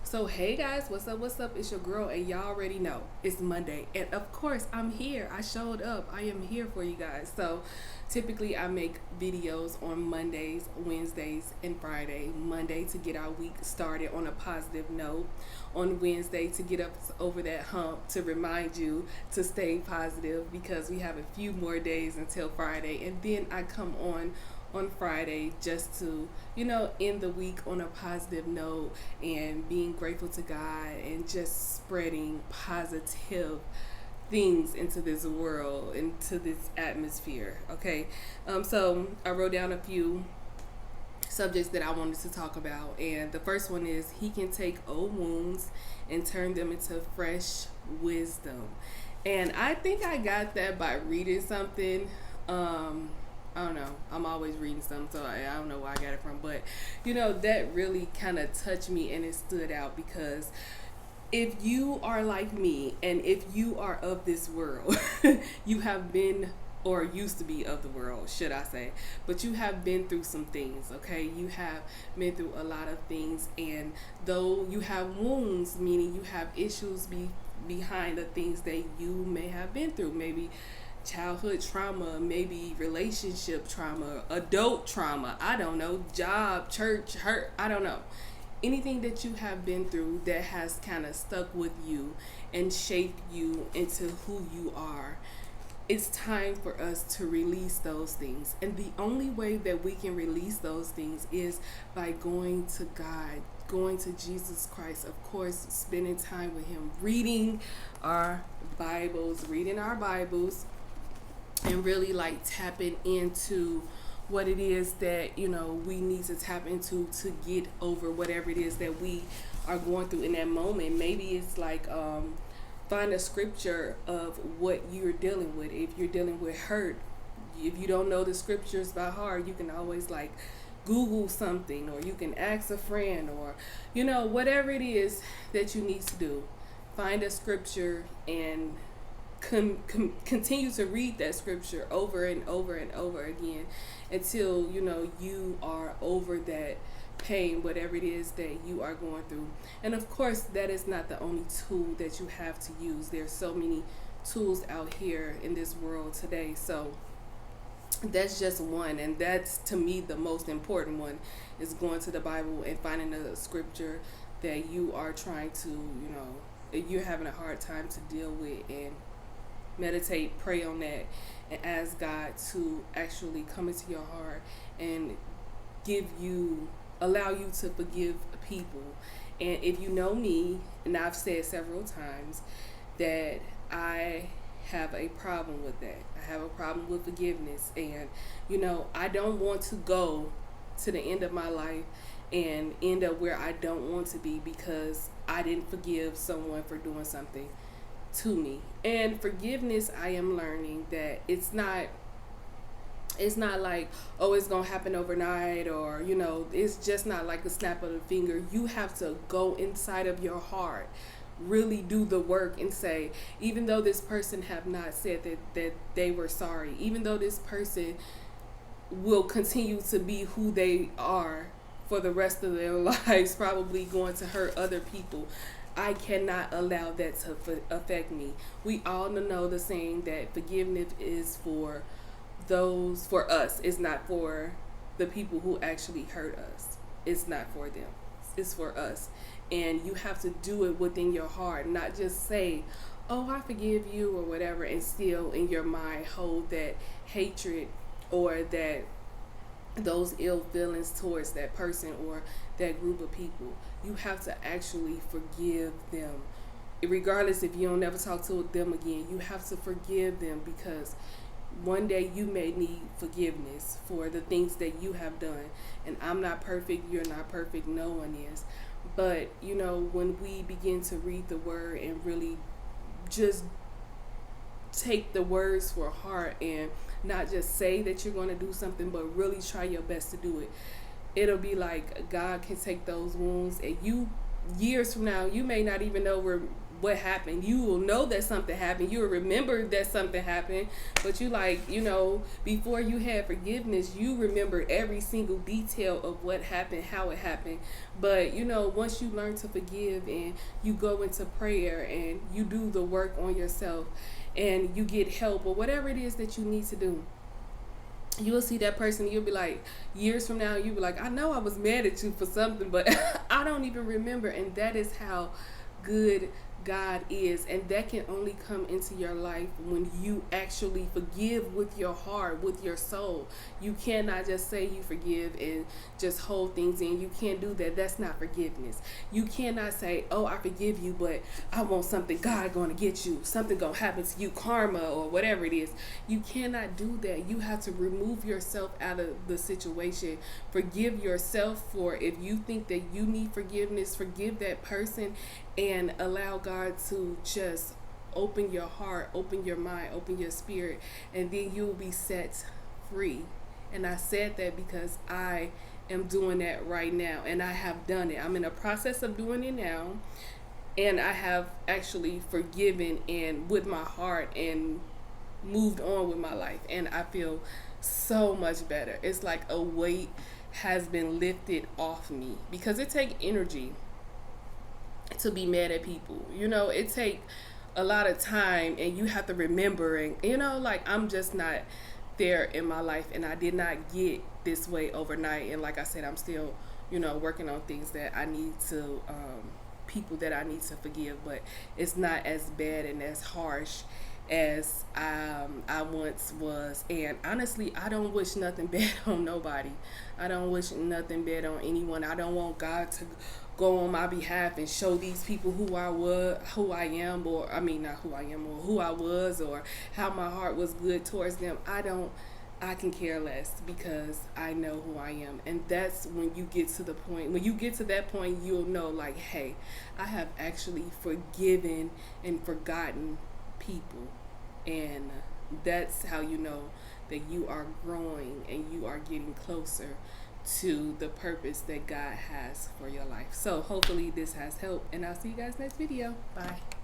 So hey guys, what's up? What's up? It's your girl, and y'all already know it's Monday, and of course I'm here. I showed up. I am here for you guys. So typically I make videos on Mondays, Wednesdays, and Friday. Monday to get our week started on a positive note. On Wednesday to get us over that hump, to remind you to stay positive because we have a few more days until Friday, and then I come on Friday just to, end the week on a positive note and being grateful to God and just spreading positive things into this world, into this atmosphere. Okay. So I wrote down a few subjects that I wanted to talk about, and the first one is He can take old wounds and turn them into fresh wisdom. And I think I got that by reading something. I don't know. I'm always reading something, so I don't know where I got it from. But, that really kind of touched me and it stood out because if you are like me and if you are of this world, you have been or used to be of the world, should I say, but you have been through some things, okay? You have been through a lot of things, and though you have wounds, meaning you have issues behind the things that you may have been through, maybe childhood trauma, maybe relationship trauma, adult trauma, I don't know, job, church, hurt, I don't know. Anything that you have been through that has kind of stuck with you and shaped you into who you are. It's time for us to release those things. And the only way that we can release those things is by going to God, going to Jesus Christ, of course, spending time with Him, reading our Bibles, and really like tapping into what it is that we need to tap into to get over whatever it is that we are going through in that moment. Maybe it's like find a scripture of what you're dealing with. If you're dealing with hurt, if you don't know the scriptures by heart, you can always like Google something, or you can ask a friend, or whatever it is that you need to do. Find a scripture and continue to read that scripture over and over and over again until you are over that pain, whatever it is that you are going through. And of course, that is not the only tool that you have to use. There's so many tools out here in this world today. So that's just one, and that's to me the most important one, is going to the Bible and finding a scripture that you are trying to, you're having a hard time to deal with, and meditate, pray on that, and ask God to actually come into your heart and allow you to forgive people. And if you know me, and I've said several times that I have a problem with that. I have a problem with forgiveness, and I don't want to go to the end of my life and end up where I don't want to be because I didn't forgive someone for doing something to me. And forgiveness, I am learning that it's not like, oh, it's gonna happen overnight, or it's just not like a snap of the finger. You have to go inside of your heart, really do the work, and say, even though this person have not said that they were sorry, even though this person will continue to be who they are for the rest of their lives, probably going to hurt other people, I cannot allow that to affect me. We all know the saying that forgiveness is for us. It's not for the people who actually hurt us. It's not for them. It's for us. And you have to do it within your heart, not just say, oh, I forgive you or whatever, and still in your mind hold that hatred or that those ill feelings towards that person or that group of people. You have to actually forgive them. Regardless if you don't never talk to them again, you have to forgive them, because one day you may need forgiveness for the things that you have done. And I'm not perfect, you're not perfect, no one is. But when we begin to read the word and really just take the words for heart and not just say that you're going to do something, but really try your best to do it, it'll be like God can take those wounds, and you, years from now, you may not even know what happened. You will know that something happened. You will remember that something happened. But you like, you know, before you had forgiveness, you remembered every single detail of what happened, how it happened. But, you know, once you learn to forgive and you go into prayer and you do the work on yourself and you get help or whatever it is that you need to do, you will see that person. You'll be like, years from now, you'll be like, I know I was mad at you for something, but I don't even remember. And that is how good God is. And that can only come into your life when you actually forgive with your heart, with your soul. You cannot just say you forgive and just hold things in. You can't do that. That's not forgiveness. You cannot say, oh, I forgive you, but I want something. God going to get you. Something going to happen to you, karma or whatever it is. You cannot do that. You have to remove yourself out of the situation. Forgive yourself for, if you think that you need forgiveness, forgive that person and allow God to just open your heart, open your mind, open your spirit, and then you'll be set free. And I said that because I am doing that right now, and I have done it. I'm in a process of doing it now, and I have actually forgiven and with my heart and moved on with my life, and I feel so much better. It's like a weight has been lifted off me, because it takes energy to be mad at people. You know, it take a lot of time, and you have to remember, and you know, like, I'm just not there in my life, and I did not get this way overnight. And like I said, I'm still, you know, working on things that I need to people that I need to forgive, but it's not as bad and as harsh as I once was. And honestly, I don't wish nothing bad on nobody. I don't wish nothing bad on anyone. I don't want God to go on my behalf and show these people who I am, or I mean, not who I am, or who I was, or how my heart was good towards them. I can care less, because I know who I am. And that's when you get to the point, when you get to that point, you'll know, like, hey, I have actually forgiven and forgotten people. And that's how you know that you are growing and you are getting closer to the purpose that God has for your life. So hopefully this has helped, and I'll see you guys next video. Bye.